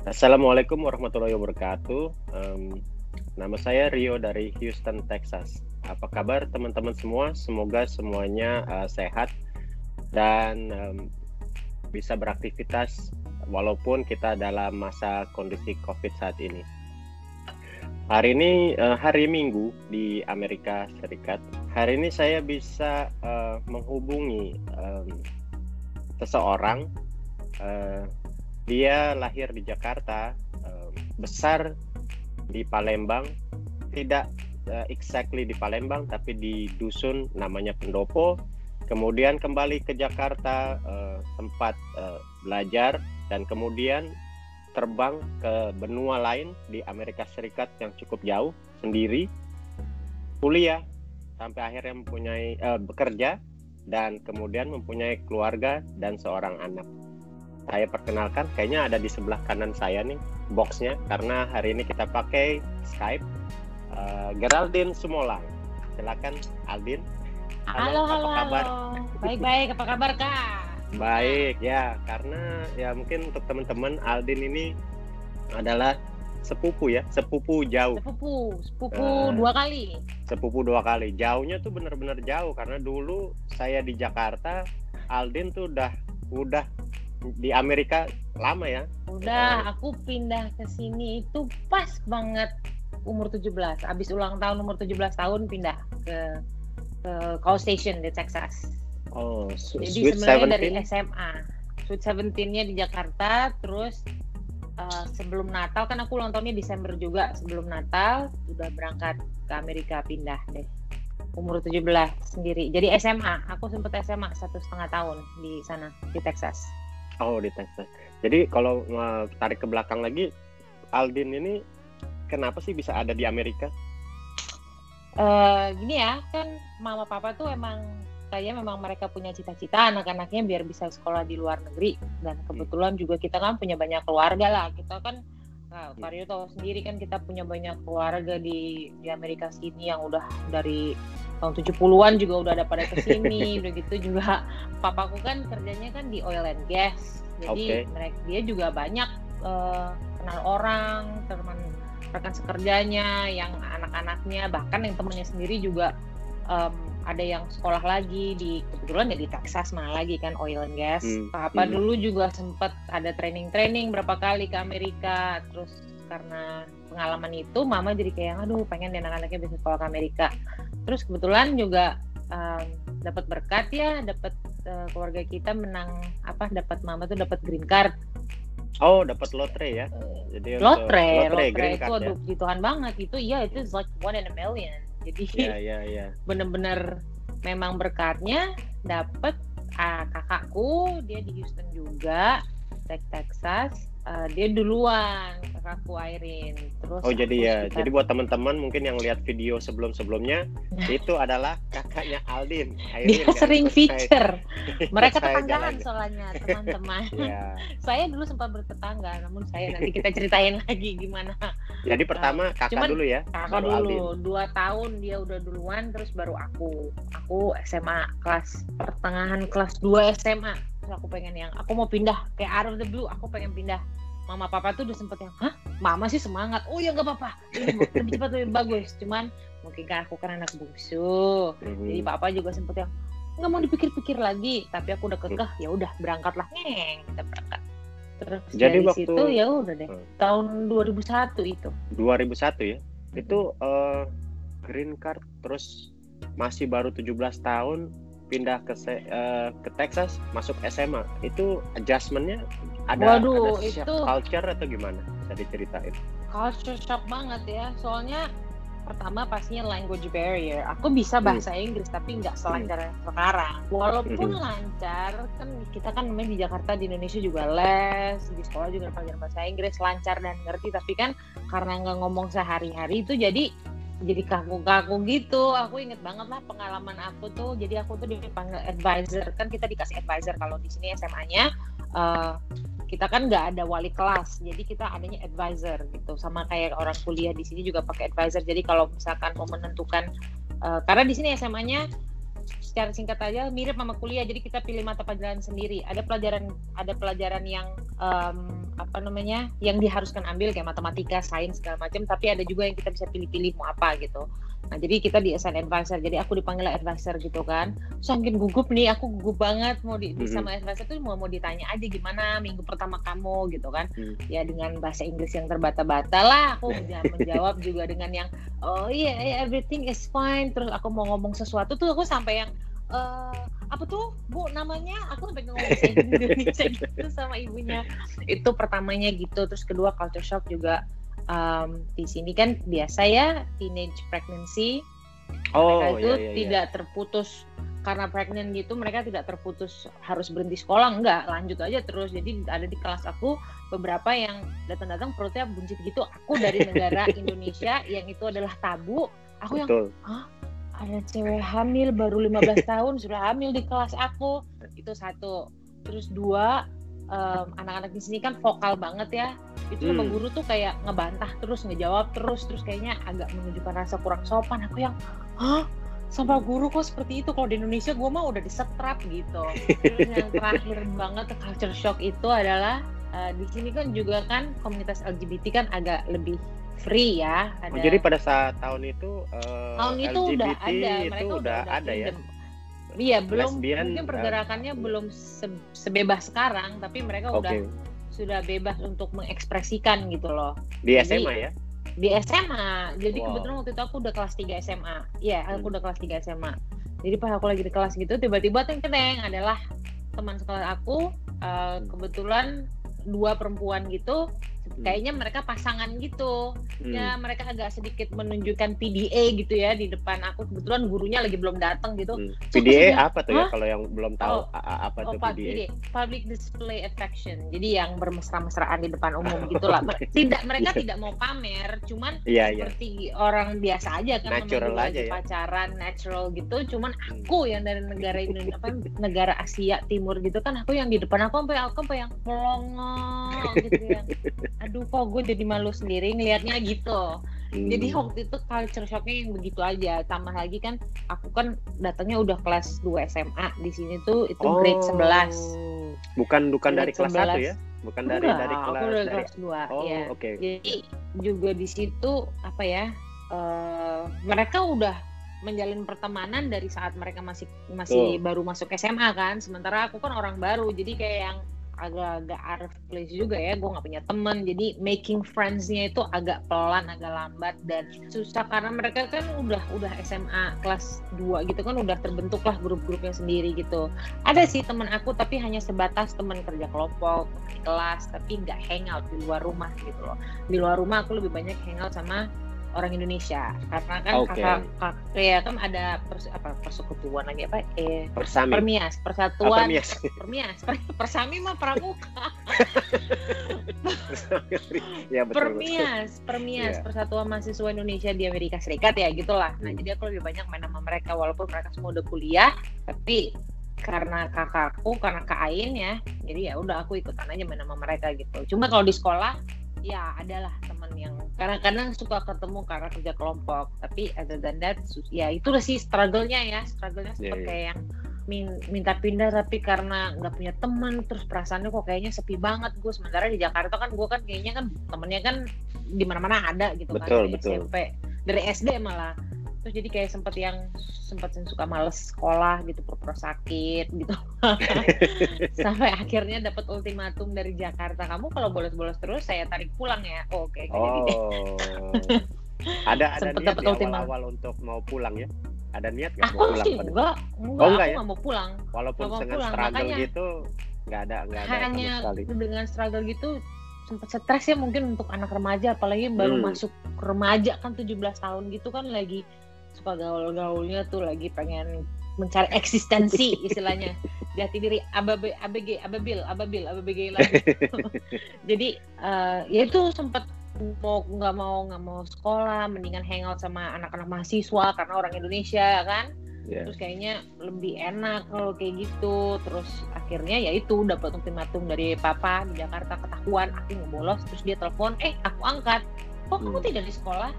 Assalamualaikum warahmatullahi wabarakatuh. Nama saya Rio dari Houston, Texas. Apa kabar teman-teman semua? Semoga semuanya sehat dan bisa beraktivitas walaupun kita dalam masa kondisi COVID saat ini. Hari ini hari Minggu di Amerika Serikat. Hari ini saya bisa menghubungi seseorang. Dia lahir di Jakarta, besar di Palembang, tidak exactly di Palembang, tapi di dusun namanya Pendopo. Kemudian kembali ke Jakarta, sempat belajar, dan kemudian terbang ke benua lain di Amerika Serikat yang cukup jauh, sendiri, kuliah, sampai akhirnya mempunyai bekerja, dan kemudian mempunyai keluarga dan seorang anak. Saya perkenalkan, kayaknya ada di sebelah kanan saya nih boxnya, karena hari ini kita pakai Skype. Geraldine Sumolang, silakan Aldin. Halo, apa kabar? Baik, apa kabar Kak? Baik ya, karena ya mungkin untuk teman-teman, Aldin ini adalah sepupu ya, sepupu jauh. Sepupu dua kali. Sepupu dua kali. Jauhnya tuh benar-benar jauh, karena dulu saya di Jakarta, Aldin tuh udah di Amerika lama ya. Udah, aku pindah ke sini itu pas banget umur 17. Abis ulang tahun umur 17 tahun pindah ke College Station di Texas. Oh, jadi sebenarnya dari SMA. Sweet 17-nya di Jakarta, terus sebelum Natal, kan aku ulang tahunnya Desember juga, sebelum Natal udah berangkat ke Amerika, pindah deh. Umur 17 sendiri. Jadi SMA, aku sempet SMA 1,5 tahun di sana, di Texas. Oh, di Texas. Jadi kalau tarik ke belakang lagi, Aldin ini kenapa sih bisa ada di Amerika? Gini ya, kan mama papa tuh kayaknya memang mereka punya cita-cita anak-anaknya biar bisa sekolah di luar negeri. Dan kebetulan juga kita kan punya banyak keluarga lah. Kita kan, Mario tahu sendiri kan, kita punya banyak keluarga di Amerika sini yang udah dari tahun 70-an juga udah ada pada kesini. Udah gitu juga papaku kan kerjanya kan di oil and gas, jadi dia juga banyak kenal orang, teman rekan sekerjanya yang anak-anaknya, bahkan yang temannya sendiri juga ada yang sekolah lagi kebetulan ya di Texas mana lagi kan, oil and gas. Papa dulu juga sempat ada training berapa kali ke Amerika, terus karena pengalaman itu mama jadi kayak aduh pengen deh anak-anaknya bisa sekolah ke Amerika. Terus kebetulan juga dapat berkat ya, keluarga kita dapat mama tuh dapat green card. Oh, dapat lotre ya. Jadi lotre itu ya? Puji Tuhan banget itu. Iya, itu like 1 in a million. Jadi ya. Bener-bener memang berkatnya dapat. Kakakku dia di Houston juga, Texas. Dia duluan, kakakku Airin. Terus jadi buat teman-teman mungkin yang lihat video sebelumnya itu adalah kakaknya Aldin, Airin. Dia sering feature. Mereka tetanggaan soalnya, teman-teman. Saya dulu sempat bertetangga, namun nanti kita ceritain lagi gimana. Jadi pertama kakak dulu ya. Kakak dulu, 2 tahun dia udah duluan, terus baru aku. Aku SMA pertengahan kelas 2 SMA. Terus aku mau pindah, kayak out of the blue, aku pengen pindah. Mama papa tuh udah sempet yang, mama sih semangat, oh ya gak apa-apa, lebih cepat lebih bagus. Cuman mungkin kan aku kan anak bungsu, jadi papa juga sempet yang nggak mau dipikir-pikir lagi. Tapi aku udah kekeh, ya udah berangkatlah, kita berangkat. Terus jadi dari situ ya udah deh, tahun 2001 itu. 2001 ya, itu green card, terus masih baru 17 tahun pindah ke Texas, masuk SMA. Itu adjustment-nya ada shock culture atau gimana? Bisa diceritain? Culture shock banget ya, soalnya pertama pastinya language barrier. Aku bisa bahasa Inggris tapi nggak selancar sekarang. Walaupun lancar, kan kita kan namanya di Jakarta, di Indonesia juga les, di sekolah juga pelajaran bahasa Inggris, lancar dan ngerti. Tapi kan karena nggak ngomong sehari-hari itu jadi kaku-kaku gitu. Aku inget banget lah pengalaman aku tuh. Jadi aku tuh dipanggil advisor. Kan kita dikasih advisor kalau di sini SMA-nya. Kita kan nggak ada wali kelas, jadi kita adanya advisor gitu. Sama kayak orang kuliah di sini juga pakai advisor. Jadi kalau misalkan mau menentukan, karena di sini SMA-nya secara singkat aja mirip sama kuliah. Jadi kita pilih mata pelajaran sendiri. Ada pelajaran yang yang diharuskan ambil kayak matematika, sains segala macam. Tapi ada juga yang kita bisa pilih-pilih mau apa gitu. Nah jadi kita di-assign advisor. Jadi aku dipanggil advisor gitu kan. Saking gugup nih, aku gugup banget mau di sama advisor tuh mau ditanya aja gimana minggu pertama kamu gitu kan. Ya dengan bahasa Inggris yang terbata-bata lah. Aku menjawab juga dengan yang everything is fine. Terus aku mau ngomong sesuatu tuh aku sampai yang apa tuh Bu namanya, aku sampai ngomong bahasa Indonesia gitu sama ibunya. Itu pertamanya gitu. Terus kedua culture shock juga. Di sini kan biasa ya teenage pregnancy, mereka itu tidak terputus karena pregnant gitu, mereka tidak terputus harus berhenti sekolah, enggak, lanjut aja terus. Jadi ada di kelas aku beberapa yang datang perutnya buncit gitu, aku dari negara Indonesia yang itu adalah tabu, aku yang ada cewek hamil baru 15 tahun sudah hamil di kelas aku, itu satu. Terus dua, anak-anak di sini kan vokal banget ya. Itu sama guru tuh kayak ngebantah terus, ngejawab terus kayaknya agak menunjukkan rasa kurang sopan. Aku yang, sama guru kok seperti itu? Kalau di Indonesia gue mah udah disetrap gitu. Terus yang terakhir banget culture shock itu adalah di sini kan juga kan komunitas LGBT kan agak lebih free ya. Jadi pada saat tahun itu LGBT udah ada, itu udah ada ya? Iya, belum Lesbian, mungkin pergerakannya belum sebebas sekarang, tapi mereka sudah bebas untuk mengekspresikan gitu loh. Di SMA ya? Di SMA. Jadi kebetulan waktu itu aku udah kelas 3 SMA. Iya, aku udah kelas 3 SMA. Jadi pas aku lagi di kelas gitu, tiba-tiba teng-teng adalah teman sekolah aku, kebetulan 2 perempuan gitu, kayaknya mereka pasangan gitu. Ya mereka agak sedikit menunjukkan PDA gitu ya di depan aku. Kebetulan gurunya lagi belum datang gitu. PDA apa tuh ya kalau yang belum tahu apa tuh PDA? Public display affection. Jadi yang bermesra-mesraan di depan umum gitulah. Mereka tidak mau pamer, cuman seperti orang biasa aja kan, natural aja ya. Pacaran natural gitu. Cuman aku yang dari negara Indonesia, negara Asia Timur gitu kan, aku yang di depan aku sampai yang melongo gitu ya. Aduh kok gue jadi malu sendiri ngelihatnya gitu. Jadi waktu itu culture shocknya yang begitu aja. Tambah lagi kan aku kan datangnya udah kelas 2 SMA. Di sini tuh itu grade 11. Bukan dari kelas 1 ya? Bukan dari kelas 2 ya. Jadi juga di situ apa ya? Mereka udah menjalin pertemanan dari saat mereka masih baru masuk SMA kan. Sementara aku kan orang baru. Jadi kayak yang agak out of place juga ya, gue nggak punya teman, jadi making friends-nya itu agak pelan, agak lambat dan susah karena mereka kan udah SMA kelas 2 gitu kan, udah terbentuk lah grup-grupnya sendiri gitu. Ada sih teman aku tapi hanya sebatas teman kerja kelompok di kelas, tapi nggak hangout di luar rumah gitu loh. Di luar rumah aku lebih banyak hangout sama orang Indonesia karena kan kakak ya kan ada persekutuan lagi apa Permias, persatuan Permias, Persami mah pramuka. Ya, betul, Permias Persatuan Mahasiswa Indonesia di Amerika Serikat ya gitulah. Nah jadi aku lebih banyak main sama mereka walaupun mereka semua udah kuliah, tapi karena kakakku, karena Kak Ain ya, jadi ya udah aku ikutan aja main sama mereka gitu. Cuma kalau di sekolah ya adalah teman yang kadang-kadang suka ketemu karena kerja kelompok, tapi other than that ya itu udah sih struggle-nya seperti kayak yang minta pindah tapi karena nggak punya teman, terus perasaannya kok kayaknya sepi banget gue. Sementara di Jakarta kan gue kan kayaknya kan temennya kan di mana-mana ada gitu. Betul. SMP dari SD malah. Terus jadi kayak sempat yang suka males sekolah gitu, pura-pura sakit gitu. Sampai akhirnya dapat ultimatum dari Jakarta, kamu kalau bolos-bolos terus saya tarik pulang ya. Oke. Ada niat di awal untuk mau pulang ya? Ada niat nggak mau pulang? Enggak, aku nggak mau pulang. Walaupun dengan struggle gitu, nggak ada hanya dengan struggle gitu sempat stres ya mungkin untuk anak remaja, apalagi baru masuk remaja kan 17 tahun gitu kan, lagi suka gaul-gaulnya tuh, lagi pengen mencari eksistensi istilahnya, jati diri, ababil lagi. Jadi ya itu sempat nggak mau sekolah, mendingan hangout sama anak-anak mahasiswa karena orang Indonesia kan. Terus kayaknya lebih enak kalau kayak gitu. Terus akhirnya ya itu dapat ultimatum dari papa di Jakarta, ketahuan aku ngebolos. Terus dia telepon, aku angkat, kok kamu tidak di sekolah?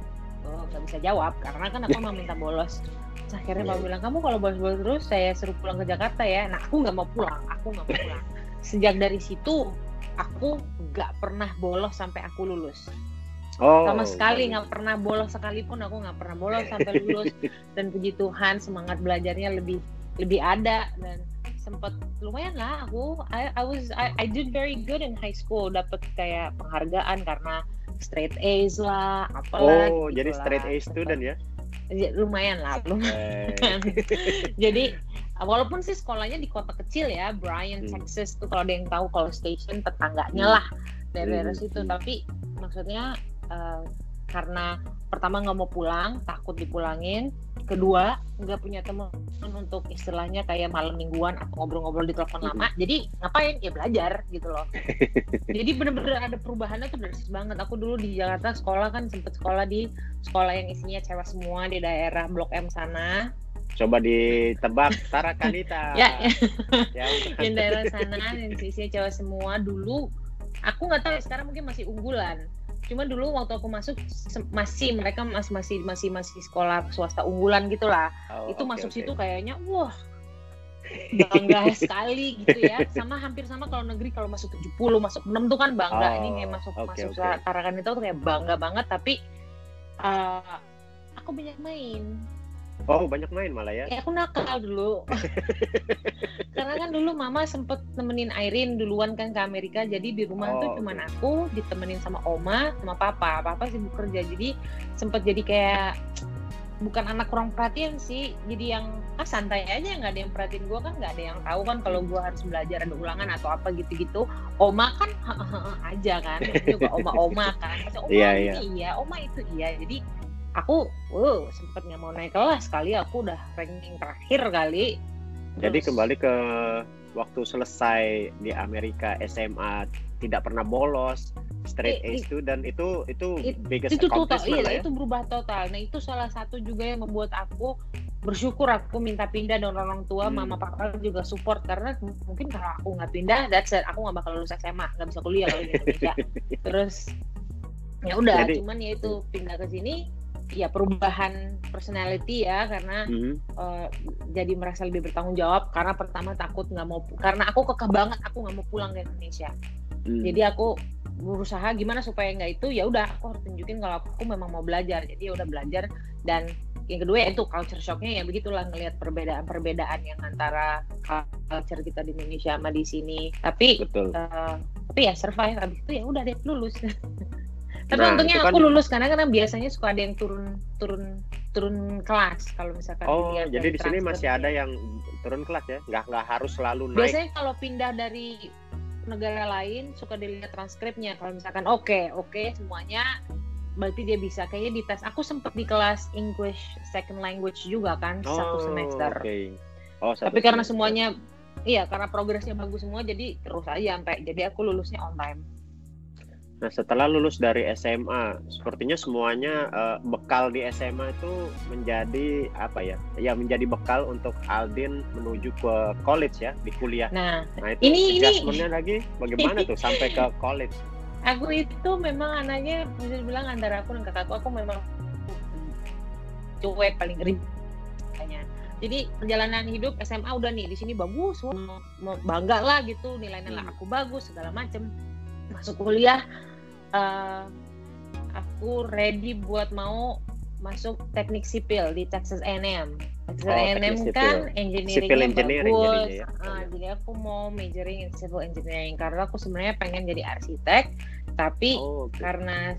Nggak bisa jawab karena kan aku mau minta bolos. Akhirnya Mama bilang, kamu kalau bolos-bolos terus saya suruh pulang ke Jakarta ya. Nah aku nggak mau pulang. Sejak dari situ aku nggak pernah bolos sampai aku lulus. Sama sekali nggak pernah bolos sekalipun, aku nggak pernah bolos sampai lulus. Dan puji Tuhan semangat belajarnya lebih ada, dan sempat lumayan lah aku. I did very good in high school, dapat kayak penghargaan karena straight A's lah, apalah. Jadi straight A student ya? Lumayan. Jadi walaupun sih sekolahnya di kota kecil ya, Bryan, Texas tuh, kalau ada yang tahu, kalau station tetangganya lah daerah situ. Tapi maksudnya karena pertama nggak mau pulang, takut dipulangin, kedua nggak punya teman untuk istilahnya kayak malam mingguan atau ngobrol-ngobrol di telepon lama, jadi ngapain ya, belajar gitu loh. Jadi bener-bener ada perubahannya tuh drastis banget. Aku dulu di Jakarta sekolah kan, sempet sekolah di sekolah yang isinya cewek semua di daerah Blok M sana. Coba ditebak, Tara Kanita. Ya. Di daerah sana yang isinya cewek semua. Dulu aku nggak tahu ya, sekarang mungkin masih unggulan. Cuma dulu waktu aku masuk mereka masih sekolah swasta unggulan gitulah. Itu masuk situ kayaknya wah bangga sekali gitu ya. Hampir sama kalau negeri, kalau masuk 70, masuk 6 tuh kan bangga. Ini kayak masuk Tarakan itu tuh kayak bangga banget. Tapi aku banyak main. Banyak main malah ya? Aku nakal dulu. Karena kan dulu Mama sempet nemenin Irene duluan kan ke Amerika. Jadi di rumah tuh cuman aku ditemenin sama Oma sama Papa. Papa sibuk kerja, jadi sempet jadi kayak bukan anak kurang perhatian sih. Jadi yang santai aja, nggak ada yang perhatiin gue kan, nggak ada yang tahu kan kalau gue harus belajar ada ulangan atau apa gitu-gitu. Oma kan aja kan, juga Oma kan. Oma iya, Oma itu iya. Jadi aku sempet nggak mau naik kelas kali, aku udah ranking terakhir kali. Jadi kembali ke waktu selesai di Amerika SMA, tidak pernah bolos, straight A student, itu biggest accomplishment lah ya? Itu berubah total. Nah itu salah satu juga yang membuat aku bersyukur aku minta pindah, dan orang tua, Mama Papa juga support, karena mungkin kalau aku nggak pindah, that's it, aku nggak bakal lulus SMA, nggak bisa kuliah kalau di Indonesia. Terus ya udah, cuman ya itu pindah ke sini. Ya perubahan personality ya, karena jadi merasa lebih bertanggung jawab, karena pertama takut nggak mau, karena aku kekeh banget aku nggak mau pulang ke Indonesia. Jadi aku berusaha gimana supaya nggak itu, ya udah aku harus tunjukin kalau aku memang mau belajar. Jadi ya udah belajar. Dan yang kedua ya itu culture shocknya, ya begitulah, ngelihat perbedaan yang antara culture kita di Indonesia sama di sini. Tapi ya survive, abis itu ya udah deh lulus. Tapi untungnya aku lulus, karena biasanya suka ada yang turun kelas kalau misalkan. Jadi di sini masih ada yang turun kelas ya, nggak harus selalu naik. Biasanya kalau pindah dari negara lain suka dilihat transkripnya. Kalau misalkan oke semuanya, berarti dia bisa. Kayaknya di tes aku sempet di kelas English Second Language juga kan, 1 semester. Tapi karena semuanya, karena progresnya bagus semua, jadi terus aja sampai jadi aku lulusnya on time. Nah, setelah lulus dari SMA, sepertinya semuanya bekal di SMA itu menjadi apa ya? Ya menjadi bekal untuk Aldin menuju ke college ya, di kuliah. Nah itu adjustment-nya lagi bagaimana tuh sampai ke college? Aku itu memang anaknya, bisa dibilang antara aku dan kakakku, aku memang cuek, paling ribet. Jadi perjalanan hidup SMA udah nih di sini bagus, bangga lah gitu, nilainya lah aku bagus segala macem. Masuk kuliah, aku ready buat mau masuk teknik sipil di Texas A&M. Texas A&M kan engineeringnya bagus. Jadi aku mau majoring in civil engineering, karena aku sebenarnya pengen jadi arsitek, tapi karena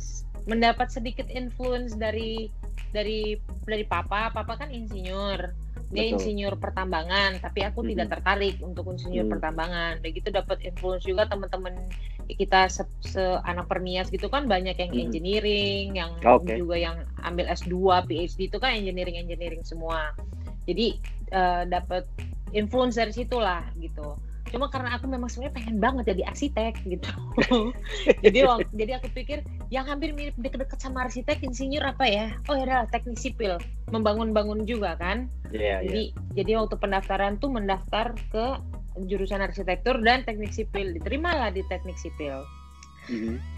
mendapat sedikit influence dari papa kan insinyur. Dia insinyur pertambangan, tapi aku tidak tertarik untuk insinyur pertambangan. Begitu dapat influence juga teman-teman kita anak pernias gitu kan, banyak yang engineering, yang juga yang ambil S2, PhD itu kan engineering semua. Jadi dapat influence dari situlah gitu. Cuma karena aku memang sebenarnya pengen banget jadi arsitek gitu. jadi aku pikir yang hampir mirip deket-deket sama arsitek, insinyur apa ya? Ya teknik sipil, membangun juga kan. Jadi waktu pendaftaran tuh mendaftar ke jurusan arsitektur dan teknik sipil, diterimalah di teknik sipil.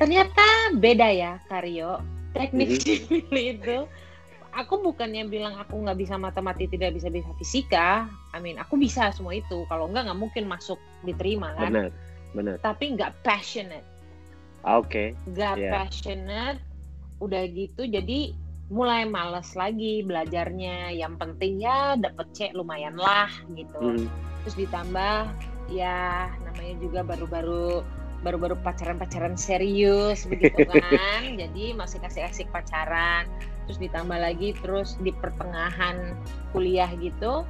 Ternyata beda ya, Karyo. Teknik sipil itu aku bukannya bilang aku nggak bisa matematika, tidak bisa fisika. Aku bisa semua itu. Kalau nggak mungkin masuk diterima kan. Benar. Tapi nggak passionate. Oke. Nggak passionate. Udah gitu, jadi mulai males lagi belajarnya. Yang penting ya dapet C lumayan lah gitu. Terus ditambah ya namanya juga baru-baru pacaran serius begitu kan. Jadi masih asik pacaran. Terus ditambah lagi terus di pertengahan kuliah gitu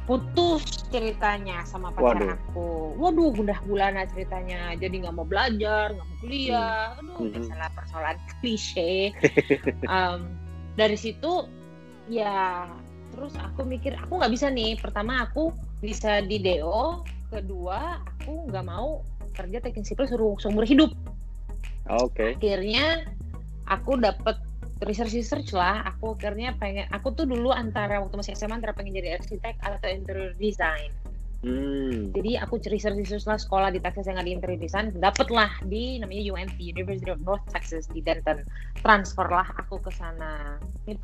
putus ceritanya sama pacar aku. Waduh, udah bulanan ceritanya. Jadi nggak mau belajar, nggak mau kuliah. Aduh, biasalah persoalan klise. Dari situ ya terus aku mikir aku nggak bisa nih. Pertama aku bisa di DO, kedua aku nggak mau kerja teknik sipil suruh seumur hidup. Oke. Akhirnya aku dapet research lah. Aku tuh dulu antara waktu masih SMA antara pengen jadi arsitek atau interior design. Jadi aku research lah sekolah di Texas yang ada interior design, dapet lah di namanya UNT, University of North Texas di Denton. Transfer lah aku ke sana. Ini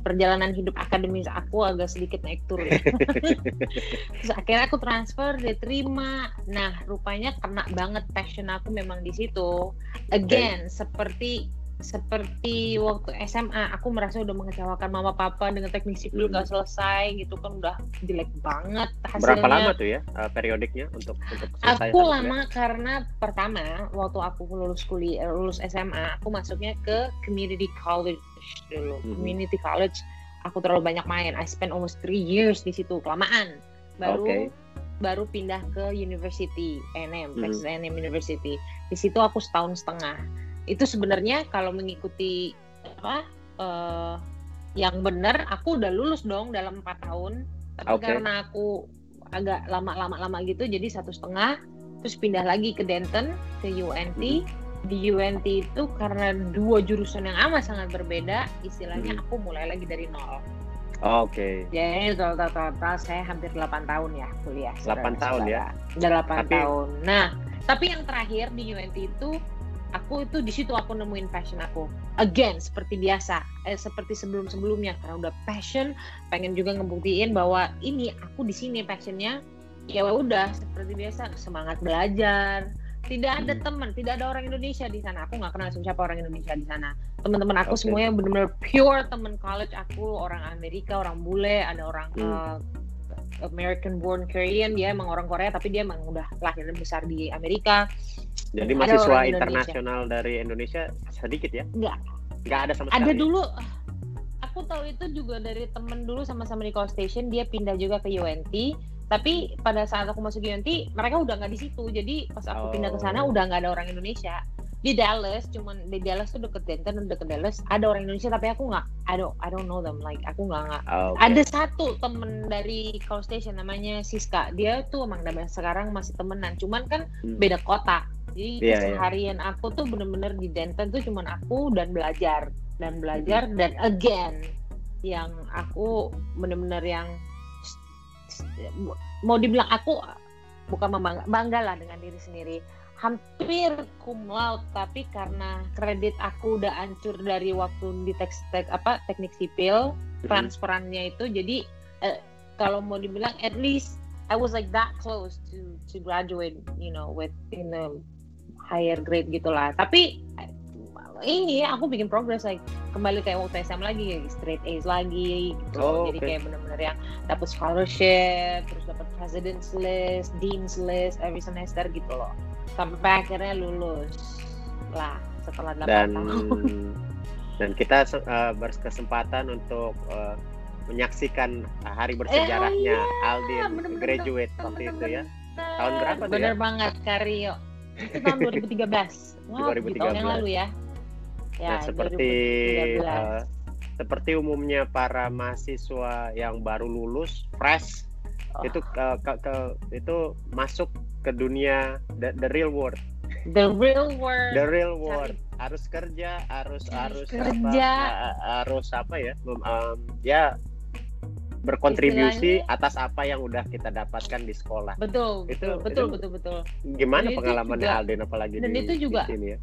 perjalanan hidup akademis aku agak sedikit naik turun. Terus akhirnya aku transfer, diterima. Nah, rupanya kena banget passion aku memang di situ. Again, seperti waktu SMA aku merasa udah mengecewakan mama papa dengan teknik sipil gak selesai gitu kan, udah jelek banget hasilnya. Berapa lama tuh ya periodiknya untuk selesai? Aku lama karena pertama waktu aku lulus SMA aku masuknya ke community college dulu. Community college aku terlalu banyak main. I spent almost 3 years di situ, kelamaan. Baru pindah ke University A&M, Texas A&M University. Di situ aku 1.5 tahun. Itu sebenarnya kalau mengikuti yang benar aku udah lulus dong dalam 4 tahun. Tapi karena aku agak lama gitu jadi 1.5 terus pindah lagi ke Denton ke UNT. Di UNT itu karena 2 jurusan yang amat sangat berbeda, istilahnya aku mulai lagi dari nol. Jadi total saya hampir 8 tahun ya kuliah. 8 tahun ya? 8 tahun. Nah, tapi yang terakhir di UNT itu aku itu di situ aku nemuin passion aku. Again, seperti biasa, seperti sebelumnya karena udah passion, pengen juga ngebuktiin bahwa ini aku di sini passionnya. Ya udah seperti biasa, semangat belajar. Tidak ada teman, tidak ada orang Indonesia di sana. Aku nggak kenal siapa orang Indonesia di sana. Teman-teman aku semuanya benar-benar pure teman college aku, orang Amerika, orang bule, ada orang American born Korean, dia emang orang Korea tapi dia emang udah lahir dan besar di Amerika. Jadi mahasiswa internasional dari Indonesia sedikit ya? Nggak ada sama sekali. Ada dulu, aku tahu itu juga dari temen dulu sama-sama di Call Station, dia pindah juga ke UNT. Tapi pada saat aku masuk UNT, mereka udah nggak di situ. Jadi pas aku pindah ke sana udah nggak ada orang Indonesia. Di Dallas tuh deket Denton, deket Dallas ada orang Indonesia tapi aku nggak, I don't know them, like aku nggak. Ada satu temen dari Call Station namanya Siska, dia tuh emang sekarang masih temenan, cuman kan beda kota. Jadi keseharian aku tuh bener-bener di Denton tuh cuman aku dan belajar dan again yang aku bener-bener yang mau dibilang aku bukan bangga lah dengan diri sendiri. Hampir cum laude, tapi karena kredit aku udah hancur dari waktu di teknik sipil, transferannya itu, jadi kalau mau dibilang at least I was like that close to graduate, with higher grade gitulah. Tapi ini aku bikin progress, like kembali kayak waktu SM lagi, straight A's lagi gitu. Jadi kayak benar-benar yang dapat scholarship, terus dapat president's list, dean's list every semester gitu loh. Sampai akhirnya lulus lah setelah 8 tahun. Dan kita berkesempatan untuk menyaksikan hari bersejarahnya Aldin graduate waktu itu ya. Tahun berapa tuh ya? Bener banget, Karyo. Itu tahun 2013. Wah, 2013. Tahun yang lalu ya. Nah, seperti umumnya para mahasiswa yang baru lulus, fresh, itu masuk ke dunia the real world. The real world. Harus kerja, harus berkontribusi atas apa yang udah kita dapatkan di sekolah. Betul. Gimana pengalamannya Aldin apalagi dan di itu juga sini ya?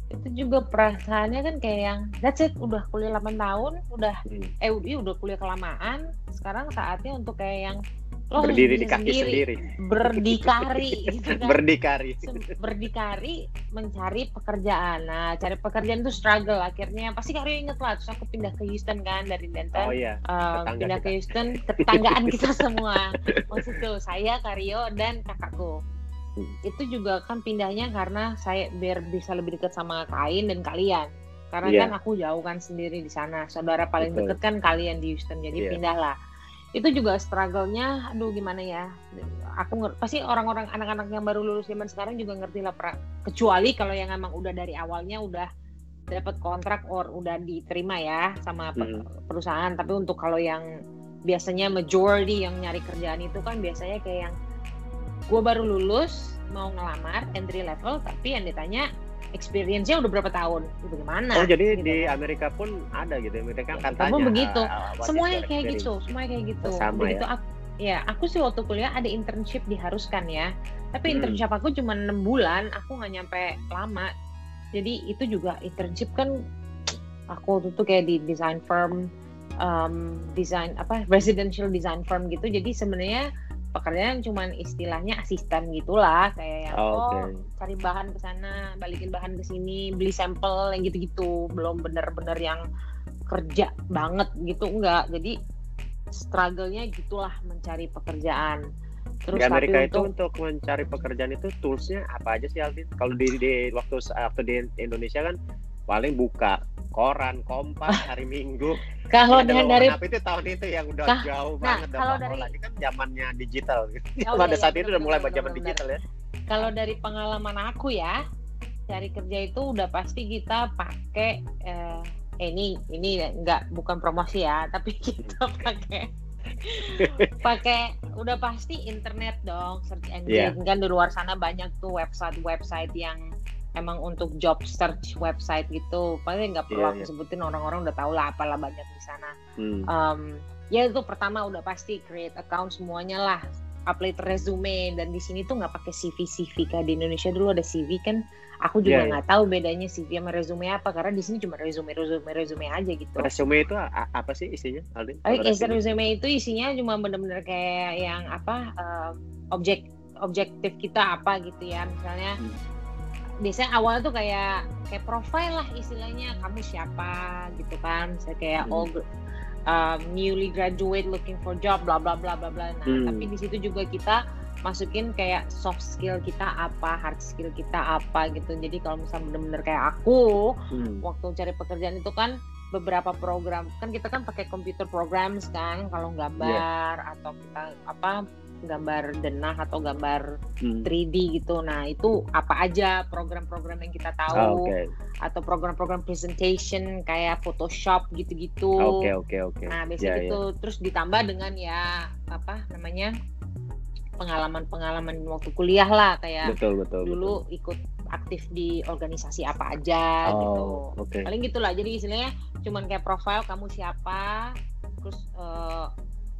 itu juga perasaannya kan kayak yang that's it, udah kuliah 8 tahun, udah udah kuliah kelamaan, sekarang saatnya untuk kayak yang lo harus berdiri di bisa kaki sendiri. berdikari gitu kan. Berdikari. Mencari pekerjaan. Nah, cari pekerjaan itu struggle akhirnya. Pasti kalian inget lah, terus aku pindah ke Houston kan dari Denton. Oh iya, pindah ke Houston, tetanggaan kita semua. Maksudku saya, Karyo, dan kakakku. Itu juga kan pindahnya karena saya biar bisa lebih dekat sama Kain dan kalian. Karena kan aku jauh kan sendiri di sana. Saudara paling dekat kan kalian di Houston. Jadi pindahlah. Itu juga struggle-nya, aduh gimana ya. Pasti orang-orang anak-anak yang baru lulus zaman sekarang juga ngerti lah, kecuali kalau yang emang udah dari awalnya udah dapat kontrak or udah diterima ya sama perusahaan. Tapi untuk kalau yang biasanya majority yang nyari kerjaan itu kan biasanya kayak yang gue baru lulus mau ngelamar entry level, tapi yang ditanya experience-nya udah berapa tahun, bagaimana? Oh jadi gitu, di Amerika pun ada gitu, mereka kan tanya. Begitu, semuanya kayak gitu, Sama begitu ya. Aku sih waktu kuliah ada internship diharuskan ya, tapi internship aku cuma 6 bulan, aku nggak nyampe lama. Jadi itu juga internship kan, aku waktu itu kayak di design firm, residential design firm gitu. Jadi sebenarnya pekerjaan cuman istilahnya asisten gitulah, kayak yang cari bahan ke sana, balikin bahan ke sini, beli sampel yang gitu-gitu, belum bener-bener yang kerja banget gitu, enggak. Jadi struggle-nya gitulah mencari pekerjaan. Terus di Amerika itu untuk mencari pekerjaan itu toolsnya apa aja sih, Aldin? Kalau di waktu di Indonesia kan paling buka koran, Kompas hari Minggu. Kalau dari itu tahun itu yang udah jauh banget, kalau dari lagi kan zamannya digital. Pada saat itu udah mulai zaman digital ya. Kalau dari pengalaman aku ya, cari kerja itu udah pasti kita pakai ini bukan promosi ya, tapi kita pakai udah pasti internet dong, search engine kan di luar sana banyak tuh website yang emang untuk job search website gitu. Paling nggak perlu aku sebutin, orang-orang udah tahu lah apalah banyak di sana. Ya itu pertama udah pasti create account semuanya lah, upload resume, dan di sini tuh nggak pakai CV kayak di Indonesia dulu ada CV kan. Aku juga nggak tahu bedanya CV sama resume apa, karena di sini cuma resume aja gitu. Resume itu apa sih isinya, Aldin? Resume itu isinya cuma bener-bener kayak yang objektif kita apa gitu ya, misalnya. Biasanya awalnya tuh kayak profile lah istilahnya, kamu siapa gitu kan, saya kayak newly graduate looking for job bla bla bla bla bla. Nah tapi di situ juga kita masukin kayak soft skill kita apa, hard skill kita apa gitu. Jadi kalau misalnya bener-bener kayak aku waktu cari pekerjaan itu kan beberapa program kan, kita kan pakai computer programs kan kalau gambar atau kita gambar denah atau gambar 3D gitu. Nah itu apa aja program-program yang kita tahu, atau program-program presentation kayak Photoshop gitu-gitu. Nah biasanya gitu terus ditambah dengan pengalaman waktu kuliah lah, kayak dulu ikut aktif di organisasi apa aja gitu. Paling gitulah. Jadi istilahnya cuman kayak profile kamu siapa, terus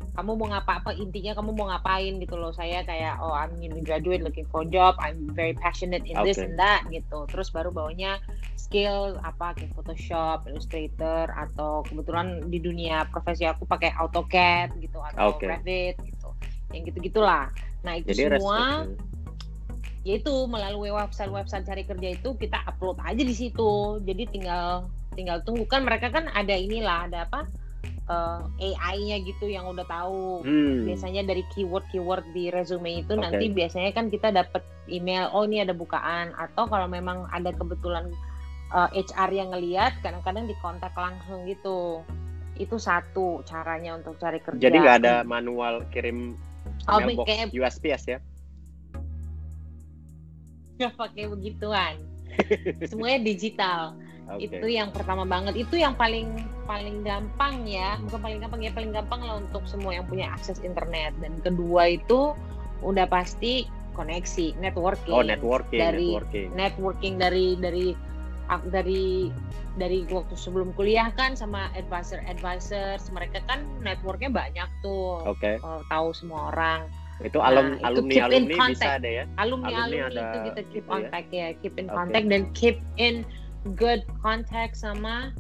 kamu mau intinya kamu mau ngapain gitu loh. Saya kayak I'm newly graduate looking for job, I'm very passionate in this and that gitu. Terus baru bawanya skill apa kayak Photoshop, Illustrator, atau kebetulan di dunia profesi aku pakai AutoCAD gitu atau Revit gitu. Yang gitu-gitulah. Nah, itu jadi semua yaitu melalui website cari kerja itu kita upload aja di situ. Jadi tinggal tunggu kan, mereka kan ada ada AI-nya gitu yang udah tahu. Biasanya dari keyword di resume itu nanti biasanya kan kita dapat email, ini ada bukaan, atau kalau memang ada kebetulan HR yang ngelihat, kadang-kadang dikontak langsung gitu. Itu satu caranya untuk cari kerja. Jadi nggak ada manual kirim mailbox USPS ya? Nggak pakai begituan. Semuanya digital. Itu yang pertama banget. Itu yang paling gampang ya. Bukan paling gampang ya, paling gampang lah untuk semua yang punya akses internet. Dan kedua itu udah pasti koneksi, networking. Networking dari waktu sebelum kuliah kan sama advisors, mereka kan networknya banyak tuh. Tahu semua orang. Itu alumni bisa ada ya. Alumni itu kita keep in contact dan keep in good contact sama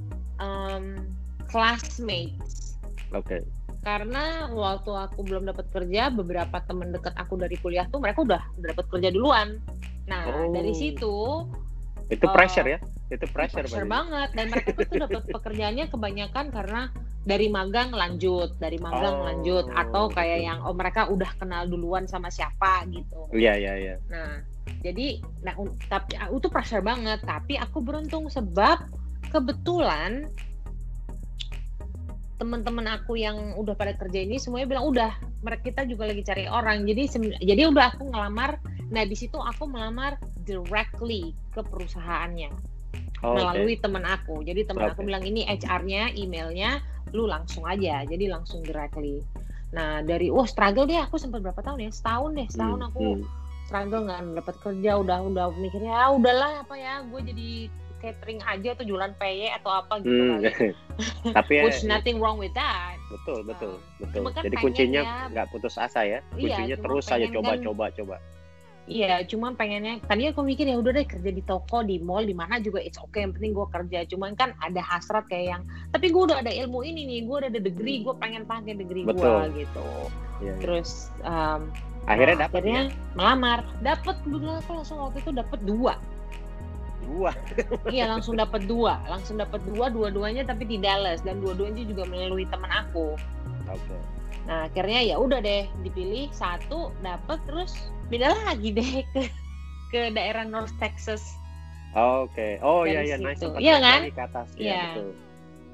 classmates. Oke. Karena waktu aku belum dapat kerja, beberapa teman dekat aku dari kuliah tuh mereka udah dapat kerja duluan. Nah, dari situ itu pressure ya? Itu pressure banget. Dan mereka tuh dapat pekerjaannya kebanyakan karena dari magang lanjut, atau kayak yang mereka udah kenal duluan sama siapa gitu. Iya. Nah, jadi tapi itu pressure banget, tapi aku beruntung sebab kebetulan teman-teman aku yang udah pada kerja ini semuanya bilang udah, kita juga lagi cari orang. Jadi udah aku ngelamar. Nah, di situ aku melamar directly ke perusahaannya. Melalui teman aku. Jadi teman aku bilang ini HR-nya, emailnya, lu langsung aja. Jadi langsung directly. Nah, dari struggle deh aku sempat berapa tahun ya? Setahun aku struggle nggak dapat kerja, udah mikirnya udahlah apa ya, gue jadi catering aja atau jualan PY atau apa gitu kali. Tapi which nothing wrong with that. Betul. Kan jadi kuncinya nggak putus asa ya. Kuncinya terus aja coba. Iya, cuma pengennya tadi aku mikir ya udah deh kerja di toko, di mall, di mana juga it's okay, yang penting gue kerja. Cuman kan ada hasrat kayak yang tapi gue udah ada ilmu ini nih, gue udah ada degree, gue pengen pakai degree gue gitu. Iya. Terus akhirnya melamar, dapat kebetulan aku langsung waktu itu dapat 2. Iya, langsung dapat dua-duanya tapi di Dallas, dan dua-duanya juga melalui teman aku. Oke. Nah, akhirnya ya udah deh dipilih satu, dapat, terus pindah lagi deh ke daerah North Texas. Oke. Oh iya naik sempat kan? Ke atas. Iya, betul.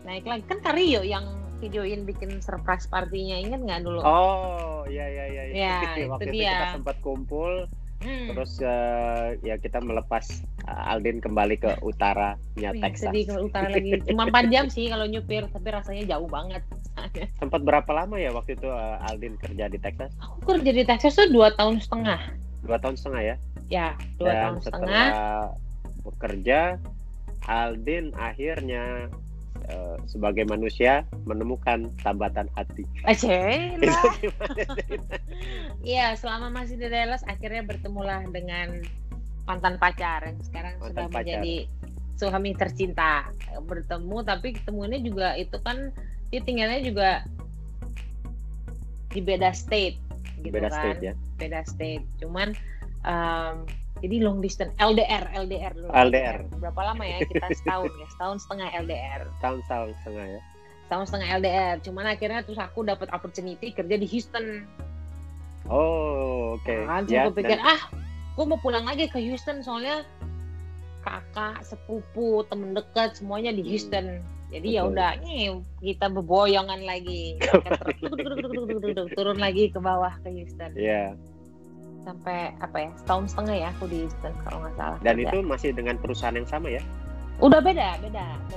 Naik lagi kan Kario yang videoin bikin surprise partinya, ingat nggak dulu? Oh iya. Ya, waktu itu dia. Kita sempat kumpul. Terus ya kita melepas Aldin kembali ke utaranya Texas. Jadi ke utara lagi. Cuma 4 jam sih kalau nyupir, tapi rasanya jauh banget. Sempat berapa lama ya waktu itu Aldin kerja di Texas? Aku kerja di Texas tuh 2 tahun setengah. 2 tahun setengah ya? Ya, 2 tahun setengah. Setelah bekerja, Aldin akhirnya sebagai manusia menemukan tambatan hati. Iya, selama masih di Dallas akhirnya bertemulah dengan mantan pacar yang sekarang sudah menjadi suami tercinta. Bertemu, tapi ketemuannya juga itu kan dia tinggalnya juga di beda state gitu. State ya. Beda state. Cuman jadi long distance LDR dulu. LDR. Berapa lama ya kita setahun setengah LDR. Setahun setengah ya. Setahun setengah LDR. Cuman akhirnya terus aku dapat opportunity kerja di Houston. Oh, oke. Nah, aku pikir gue mau pulang lagi ke Houston soalnya kakak, sepupu, temen dekat semuanya di Houston. Jadi ya udah, kita beboyongan lagi. Turun lagi ke bawah ke Houston. Iya. Sampai setahun setengah ya aku di Houston kalau nggak salah. Dan itu masih dengan perusahaan yang sama ya? Udah beda.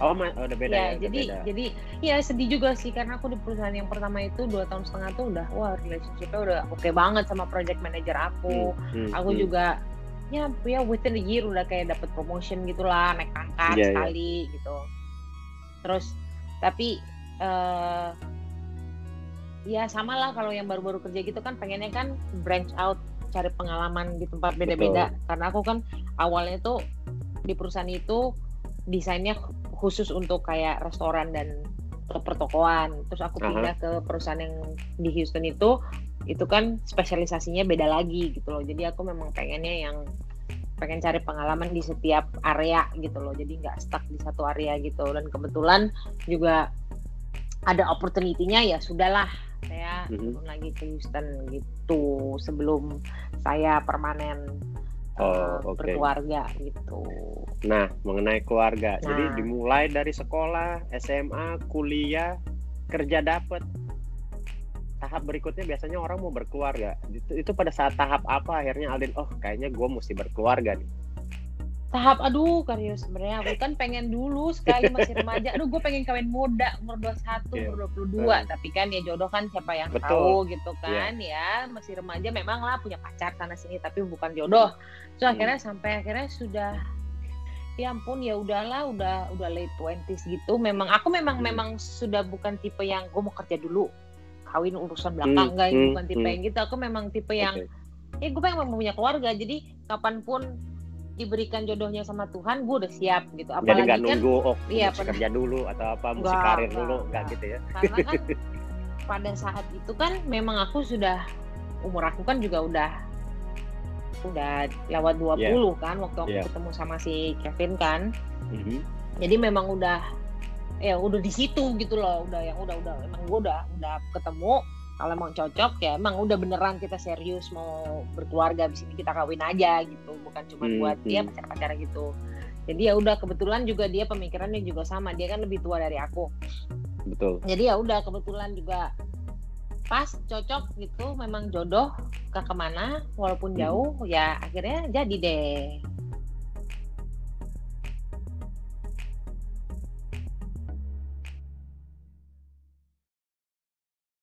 Oh, udah beda ya. Jadi ya sedih juga sih karena aku di perusahaan yang pertama itu 2 tahun setengah tuh udah relationship-nya udah oke banget sama project manager aku. Aku juga ya within a year udah kayak dapet promotion gitulah, naik pangkat sekali gitu. Terus tapi ya sama lah kalau yang baru-baru kerja gitu kan pengennya kan branch out, cari pengalaman di tempat beda-beda. Karena aku kan awalnya tuh di perusahaan itu desainnya khusus untuk kayak restoran dan pertokoan. Terus aku pindah ke perusahaan yang di Houston itu kan spesialisasinya beda lagi gitu loh. Jadi aku memang pengennya yang pengen cari pengalaman di setiap area gitu loh. Jadi nggak stuck di satu area gitu. Dan kebetulan juga ada opportunity-nya, ya sudahlah saya turun lagi ke Houston gitu sebelum saya permanen berkeluarga gitu. Nah, mengenai keluarga, jadi dimulai dari sekolah, SMA, kuliah, kerja dapet. Tahap berikutnya biasanya orang mau berkeluarga. Itu pada saat tahap apa akhirnya Aldin, kayaknya gue mesti berkeluarga nih? Tahap Karyo sebenarnya aku kan pengen dulu sekali masih remaja. Gue pengen kawin muda umur 21, umur 22, tapi kan ya jodoh kan siapa yang tahu gitu kan ya. Masih remaja memang lah punya pacar sana sini tapi bukan jodoh. So akhirnya akhirnya sudah ya ampun ya udahlah udah late 20s gitu. Memang sudah bukan tipe yang gue mau kerja dulu kawin urusan belakang, bukan tipe yang gitu. Aku memang tipe yang gue pengen punya keluarga, jadi kapanpun diberikan jodohnya sama Tuhan, gue udah siap gitu. Jadi Apalagi nggak kan nunggu iya, mesti kerja dulu atau apa, mesti Nggak, karir nggak, dulu, nggak nggak. gitu ya. karena kan pada saat itu kan memang aku sudah, umur aku kan juga udah lewat 20 kan waktu aku Yeah. ketemu sama si Kevin kan. Mhm. Jadi memang udah di situ gitu loh, udah emang gue udah ketemu. Kalau emang cocok ya emang udah beneran kita serius mau berkeluarga, abis ini kita kawin aja gitu, bukan cuma buat dia pacar-pacaran gitu. Jadi ya udah, kebetulan juga dia pemikirannya juga sama, dia kan lebih tua dari aku. Betul. Jadi ya udah, kebetulan juga pas cocok gitu, memang jodoh ke kemana walaupun jauh, ya akhirnya jadi deh